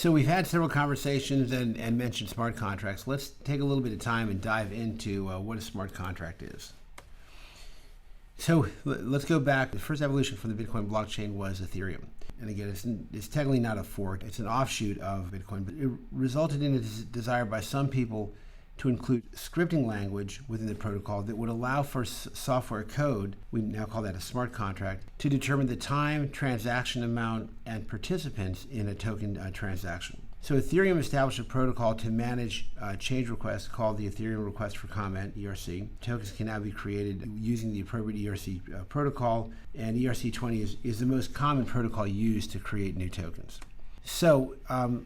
So we've had several conversations and mentioned smart contracts. Let's take a little bit of time and dive into what a smart contract is. So let's go back. The first evolution from the Bitcoin blockchain was Ethereum. And again, it's technically not a fork. It's an offshoot of Bitcoin, but it resulted in a desire by some people to include scripting language within the protocol that would allow for software code, we now call that a smart contract, to determine the time, transaction amount, and participants in a token transaction. So Ethereum established a protocol to manage change requests called the Ethereum Request for Comment, ERC. Tokens can now be created using the appropriate ERC protocol, and ERC20 is the most common protocol used to create new tokens. So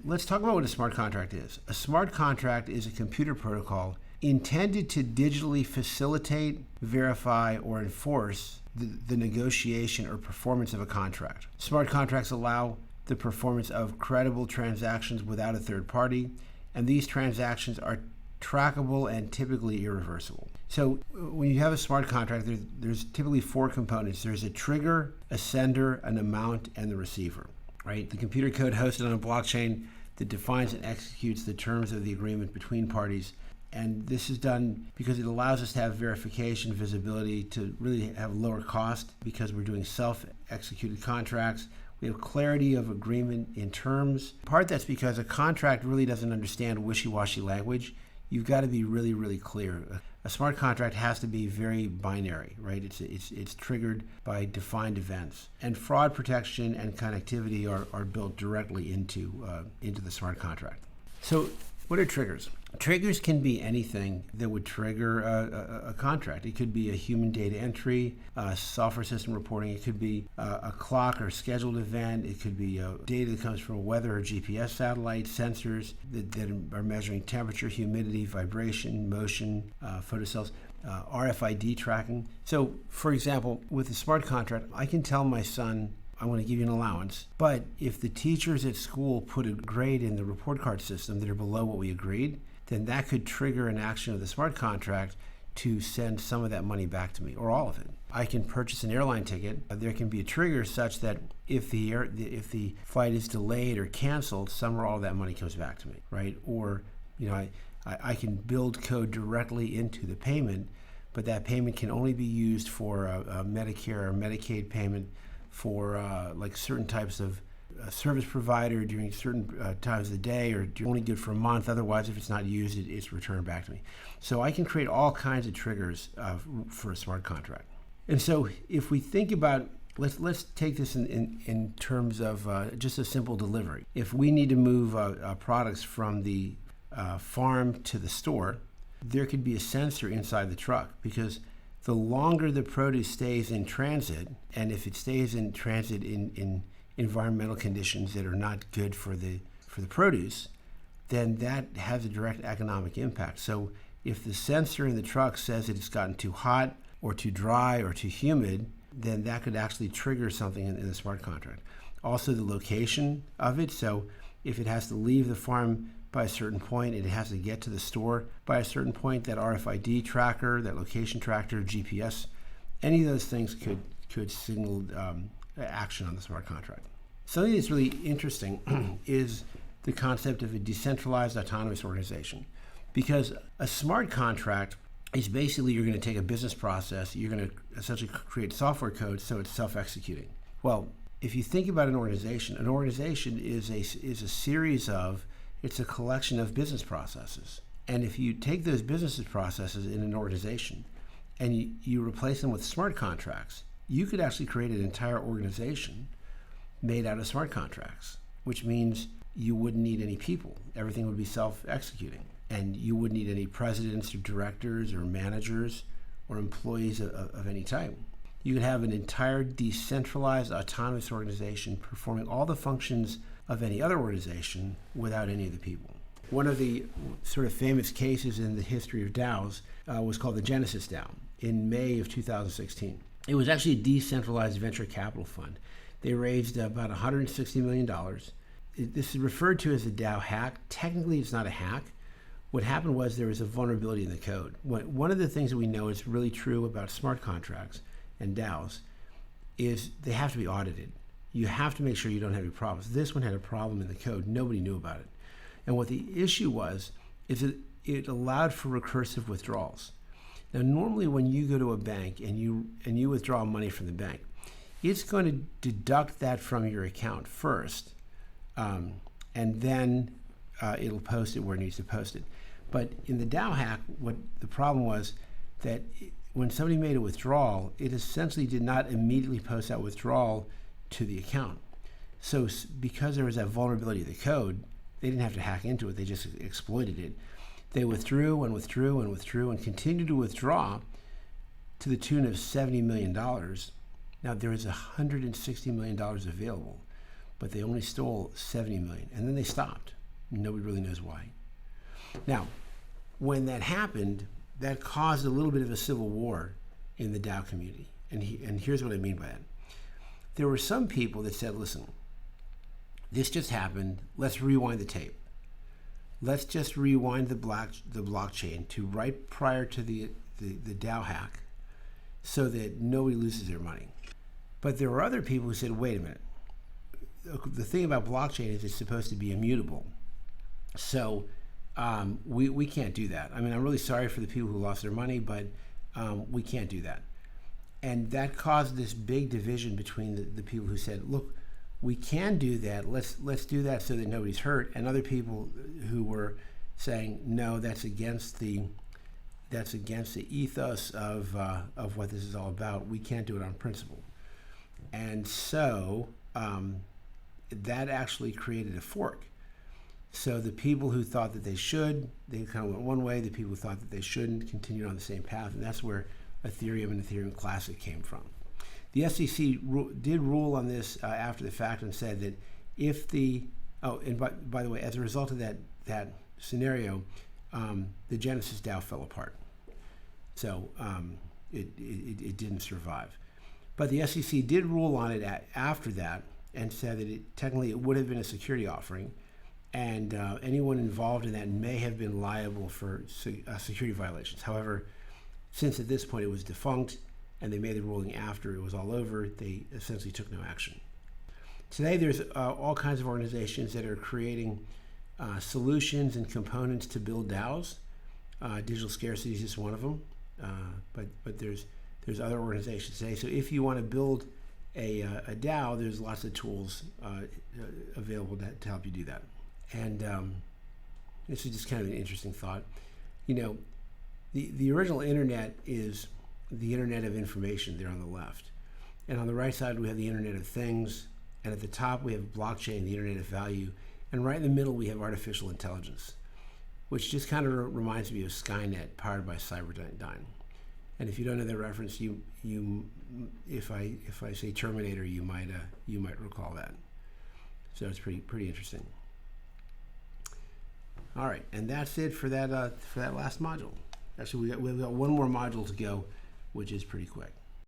let's talk about what a smart contract is. A smart contract is a computer protocol intended to digitally facilitate, verify, or enforce the negotiation or performance of a contract. Smart contracts allow the performance of credible transactions without a third party, and these transactions are trackable and typically irreversible. So when you have a smart contract, there's typically four components. There's a trigger, a sender, an amount, and the receiver. Right? The computer code hosted on a blockchain that defines and executes the terms of the agreement between parties. And this is done because it allows us to have verification, visibility, to really have lower cost because we're doing self-executed contracts. We have clarity of agreement in terms. In part that's because a contract really doesn't understand wishy-washy language. You've got to be really, really clear. A smart contract has to be very binary, right? It's triggered by defined events. And fraud protection and connectivity are built directly into the smart contract. So what are triggers? Triggers can be anything that would trigger a contract. It could be a human data entry, software system reporting. It could be a clock or scheduled event. It could be data that comes from a weather or GPS satellite, sensors that are measuring temperature, humidity, vibration, motion, photocells, RFID tracking. So, for example, with a smart contract, I can tell my son, I want to give you an allowance, but if the teachers at school put a grade in the report card system that are below what we agreed, then that could trigger an action of the smart contract to send some of that money back to me, or all of it. I can purchase an airline ticket. There can be a trigger such that if the flight is delayed or canceled, some or all of that money comes back to me, right? Or, I can build code directly into the payment, but that payment can only be used for a Medicare or Medicaid payment for like certain types of service provider during certain times of the day, or only good for a month. Otherwise, if it's not used, it's returned back to me. So I can create all kinds of triggers for a smart contract. And so if we think about, let's take this in terms of just a simple delivery. If we need to move products from the farm to the store, there could be a sensor inside the truck, because the longer the produce stays in transit, and if it stays in transit in environmental conditions that are not good for the produce, then that has a direct economic impact. So if the sensor in the truck says that it's gotten too hot or too dry or too humid, then that could actually trigger something in the smart contract. Also the location of it. So if it has to leave the farm by a certain point, it has to get to the store by a certain point, that RFID tracker, that location tracker, GPS, any of those things could signal action on the smart contract. Something that's really interesting is the concept of a decentralized autonomous organization, because a smart contract is basically, you're going to take a business process, you're going to essentially create software code so it's self-executing. Well, if you think about an organization is a series of, it's a collection of business processes. And if you take those business processes in an organization and you replace them with smart contracts, you could actually create an entire organization made out of smart contracts, which means you wouldn't need any people. Everything would be self-executing. And you wouldn't need any presidents or directors or managers or employees of any type. You could have an entire decentralized autonomous organization performing all the functions of any other organization without any of the people. One of the sort of famous cases in the history of DAOs was called the Genesis DAO in May of 2016. It was actually a decentralized venture capital fund. They raised about $160 million. This is referred to as a DAO hack. Technically, it's not a hack. What happened was there was a vulnerability in the code. One of the things that we know is really true about smart contracts and DAOs is they have to be audited. you have to make sure you don't have any problems. This one had a problem in the code. Nobody knew about it. And what the issue was is that it allowed for recursive withdrawals. Now, normally when you go to a bank and you withdraw money from the bank, it's going to deduct that from your account first, and then it'll post it where it needs to post it. But in the DAO hack, what the problem was that when somebody made a withdrawal, it essentially did not immediately post that withdrawal to the account. So because there was that vulnerability of the code, they didn't have to hack into it, they just exploited it. They withdrew and withdrew and withdrew and continued to withdraw to the tune of $70 million. Now there was $160 million available, but they only stole $70 million, and then they stopped. Nobody really knows why. Now, when that happened, that caused a little bit of a civil war in the DAO community. And here's what I mean by that. There were some people that said, listen, this just happened, let's rewind the tape. Let's just rewind the blockchain to right prior to the DAO hack so that nobody loses their money. But there were other people who said, wait a minute. The thing about blockchain is it's supposed to be immutable. So we can't do that. I mean, I'm really sorry for the people who lost their money, but we can't do that. And that caused this big division between the people who said, look, we can do that. Let's do that so that nobody's hurt. And other people who were saying, no, that's against the ethos of what this is all about. We can't do it on principle. And so that actually created a fork. So the people who thought that they should, they kind of went one way. The people who thought that they shouldn't continued on the same path. And that's where Ethereum and Ethereum Classic came from. The SEC did rule on this after the fact and said that if and by the way, as a result of that scenario, the Genesis DAO fell apart. So it didn't survive. But the SEC did rule on it after that and said that technically it would have been a security offering, and anyone involved in that may have been liable for security violations. However, since at this point it was defunct and they made the ruling after it was all over, they essentially took no action. Today there's all kinds of organizations that are creating solutions and components to build DAOs. Digital Scarcity is just one of them, but there's other organizations today. So if you want to build a DAO, there's lots of tools available to help you do that. And this is just kind of an interesting thought. You know, the original internet is the internet of information there on the left. And on the right side, we have the Internet of Things. And at the top, we have blockchain, the Internet of Value. And right in the middle, we have artificial intelligence, which just kind of reminds me of Skynet, powered by Cyberdyne. And if you don't know that reference, if I say Terminator, you might recall that. So it's pretty interesting. All right, and that's it for that last module. Actually, we've got one more module to go, which is pretty quick.